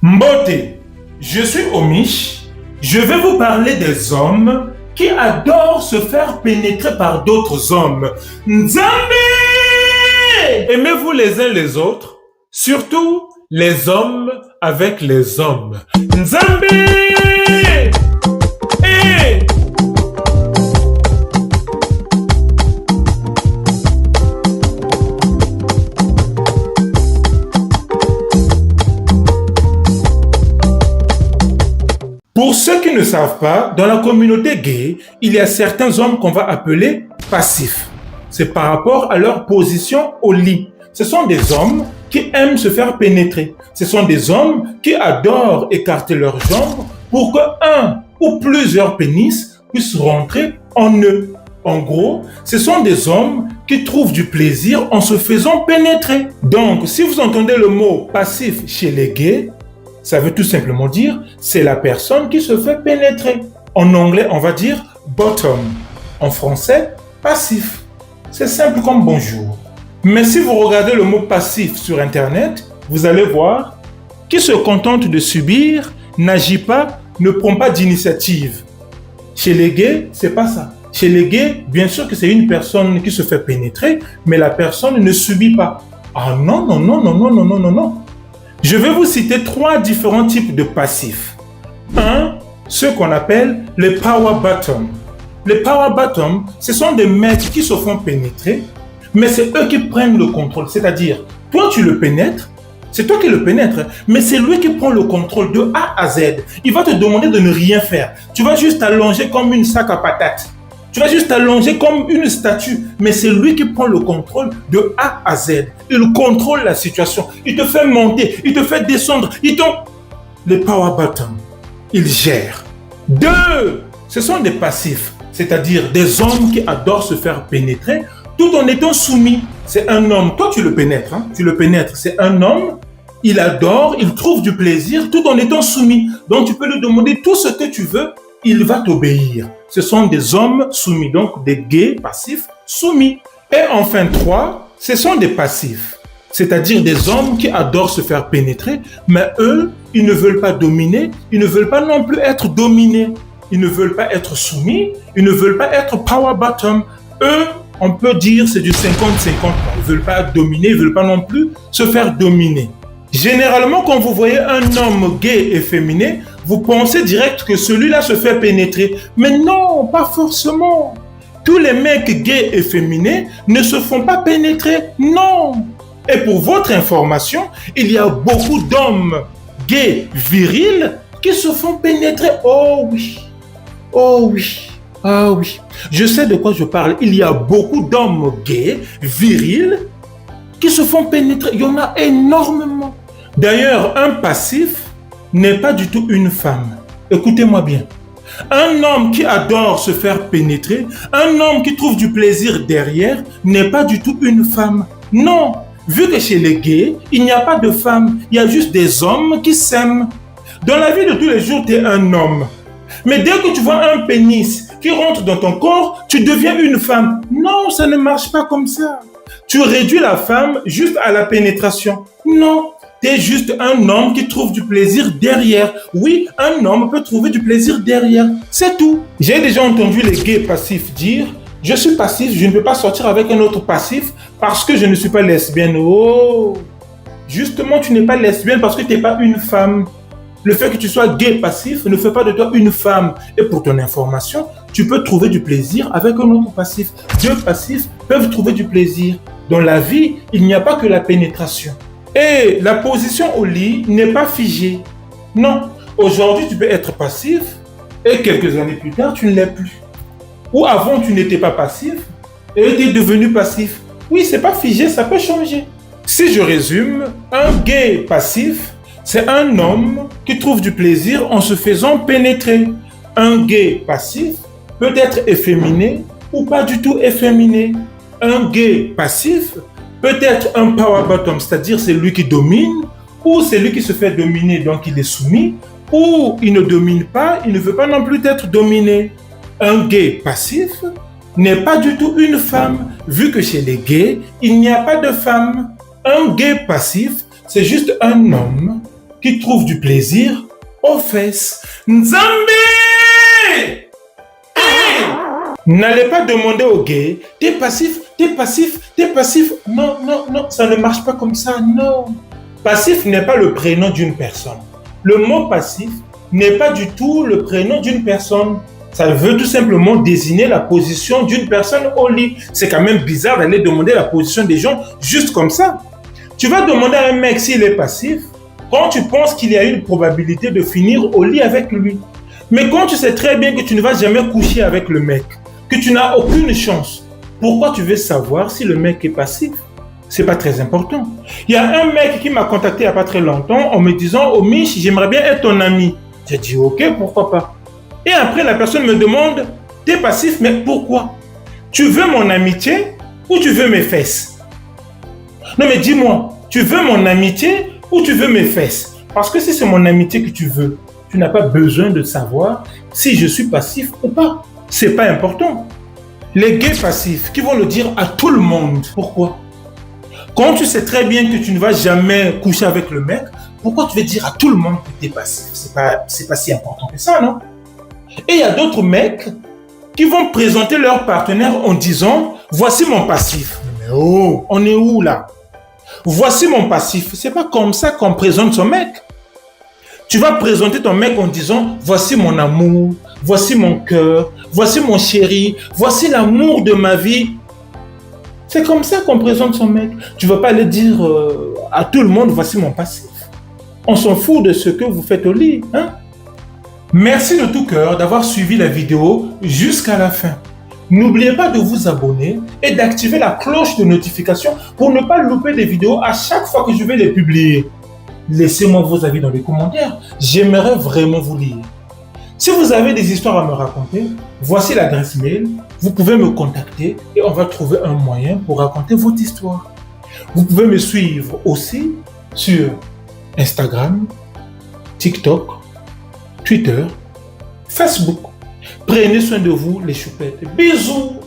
Mbote, je suis Omish. Je vais vous parler des hommes qui adorent se faire pénétrer par d'autres hommes. Nzambe! Aimez-vous les uns les autres, surtout les hommes avec les hommes. Nzambe! Hey! Pour ceux qui ne savent pas, dans la communauté gay, il y a certains hommes qu'on va appeler passifs. C'est par rapport à leur position au lit. Ce sont des hommes qui aiment se faire pénétrer. Ce sont des hommes qui adorent écarter leurs jambes pour qu'un ou plusieurs pénis puissent rentrer en eux. En gros, ce sont des hommes qui trouvent du plaisir en se faisant pénétrer. Donc, si vous entendez le mot passif chez les gays, ça veut tout simplement dire c'est la personne qui se fait pénétrer. En anglais, on va dire bottom. En français, passif. C'est simple comme bonjour. Mais si vous regardez le mot passif sur Internet, vous allez voir qui se contente de subir, n'agit pas, ne prend pas d'initiative. Chez les gays, c'est pas ça. Chez les gays, bien sûr que c'est une personne qui se fait pénétrer, mais la personne ne subit pas. Ah non, non, non, non, non, non, non, non, non. Je vais vous citer 3 différents types de passifs. 1. Ceux qu'on appelle les power bottom. Les power bottom, ce sont des mecs qui se font pénétrer, mais c'est eux qui prennent le contrôle. C'est-à-dire, toi tu le pénètres, c'est toi qui le pénètres, mais c'est lui qui prend le contrôle de A à Z. Il va te demander de ne rien faire. Tu vas juste t'allonger comme une sac à patates. Tu vas juste t'allonger comme une statue, mais c'est lui qui prend le contrôle de A à Z. Il contrôle la situation. Il te fait monter, il te fait descendre. Les power bottom, il gère. 2, ce sont des passifs, c'est-à-dire des hommes qui adorent se faire pénétrer tout en étant soumis. C'est un homme, toi tu le pénètres, tu le pénètres. C'est un homme, il adore, il trouve du plaisir tout en étant soumis. Donc tu peux lui demander tout ce que tu veux, il va t'obéir. Ce sont des hommes soumis, donc des gays passifs soumis. Et enfin 3, ce sont des passifs, c'est-à-dire des hommes qui adorent se faire pénétrer, mais eux, ils ne veulent pas dominer, ils ne veulent pas non plus être dominés. Ils ne veulent pas être soumis, ils ne veulent pas être power bottom. Eux, on peut dire c'est du 50-50. Ils ne veulent pas dominer, ils ne veulent pas non plus se faire dominer. Généralement, quand vous voyez un homme gay et féminin, vous pensez direct que celui-là se fait pénétrer. Mais non, pas forcément. Tous les mecs gays et féminins ne se font pas pénétrer. Non. Et pour votre information, il y a beaucoup d'hommes gays virils qui se font pénétrer. Oh oui. Oh oui. Ah oui. Je sais de quoi je parle. Il y a beaucoup d'hommes gays, virils, qui se font pénétrer. Il y en a énormément. D'ailleurs, un passif n'est pas du tout une femme. Écoutez-moi bien. Un homme qui adore se faire pénétrer, un homme qui trouve du plaisir derrière, n'est pas du tout une femme. Non. Vu que chez les gays, il n'y a pas de femmes. Il y a juste des hommes qui s'aiment. Dans la vie de tous les jours, tu es un homme. Mais dès que tu vois un pénis qui rentre dans ton corps, tu deviens une femme. Non, ça ne marche pas comme ça. Tu réduis la femme juste à la pénétration. Non, tu es juste un homme qui trouve du plaisir derrière. Oui, un homme peut trouver du plaisir derrière. C'est tout. J'ai déjà entendu les gays passifs dire « Je suis passif, je ne peux pas sortir avec un autre passif parce que je ne suis pas lesbienne. » Oh, justement, tu n'es pas lesbienne parce que tu n'es pas une femme. Le fait que tu sois gay passif ne fait pas de toi une femme. Et pour ton information, tu peux trouver du plaisir avec un autre passif. 2 passifs peuvent trouver du plaisir. Dans la vie, il n'y a pas que la pénétration. Et la position au lit n'est pas figée. Non, aujourd'hui tu peux être passif et quelques années plus tard tu ne l'es plus. Ou avant tu n'étais pas passif et tu es devenu passif. Oui, c'est pas figé, ça peut changer. Si je résume, un gay passif, c'est un homme qui trouve du plaisir en se faisant pénétrer. Un gay passif peut être efféminé ou pas du tout efféminé. Un gay passif peut être un power bottom, c'est-à-dire c'est lui qui domine, ou c'est lui qui se fait dominer, donc il est soumis, ou il ne domine pas, il ne veut pas non plus être dominé. Un gay passif n'est pas du tout une femme, vu que chez les gays, il n'y a pas de femme. Un gay passif, c'est juste un homme qui trouve du plaisir aux fesses. Nzambe! N'allez pas demander aux gays, t'es passif, t'es passif, t'es passif. Non, non, non, ça ne marche pas comme ça, non. Passif n'est pas le prénom d'une personne. Le mot passif n'est pas du tout le prénom d'une personne. Ça veut tout simplement désigner la position d'une personne au lit. C'est quand même bizarre d'aller demander la position des gens juste comme ça. Tu vas demander à un mec s'il est passif quand tu penses qu'il y a une probabilité de finir au lit avec lui. Mais quand tu sais très bien que tu ne vas jamais coucher avec le mec, que tu n'as aucune chance, pourquoi tu veux savoir si le mec est passif? C'est pas très important. Il y a un mec qui m'a contacté il n'y a pas très longtemps en me disant « Oh Mich, j'aimerais bien être ton ami. » J'ai dit « Ok, pourquoi pas ?» Et après, la personne me demande « T'es passif, mais pourquoi? Tu veux mon amitié ou tu veux mes fesses? » Non mais dis-moi, tu veux mon amitié ou tu veux mes fesses? Parce que si c'est mon amitié que tu veux, tu n'as pas besoin de savoir si je suis passif ou pas. C'est pas important. Les gays passifs qui vont le dire à tout le monde. Pourquoi? Quand tu sais très bien que tu ne vas jamais coucher avec le mec, pourquoi tu veux dire à tout le monde que tu es passif? C'est pas si important que ça, non? Et il y a d'autres mecs qui vont présenter leur partenaire en disant « Voici mon passif. » Mais oh, on est où là? Voici mon passif. C'est pas comme ça qu'on présente son mec. Tu vas présenter ton mec en disant « Voici mon amour, voici mon cœur, voici mon chéri, voici l'amour de ma vie. » C'est comme ça qu'on présente son mec. Tu ne vas pas aller dire à tout le monde « Voici mon passif. » On s'en fout de ce que vous faites au lit. Hein? Merci de tout cœur d'avoir suivi la vidéo jusqu'à la fin. N'oubliez pas de vous abonner et d'activer la cloche de notification pour ne pas louper des vidéos à chaque fois que je vais les publier. Laissez-moi vos avis dans les commentaires. J'aimerais vraiment vous lire. Si vous avez des histoires à me raconter, voici l'adresse mail. Vous pouvez me contacter et on va trouver un moyen pour raconter votre histoire. Vous pouvez me suivre aussi sur Instagram, TikTok, Twitter, Facebook. Prenez soin de vous, les choupettes. Bisous!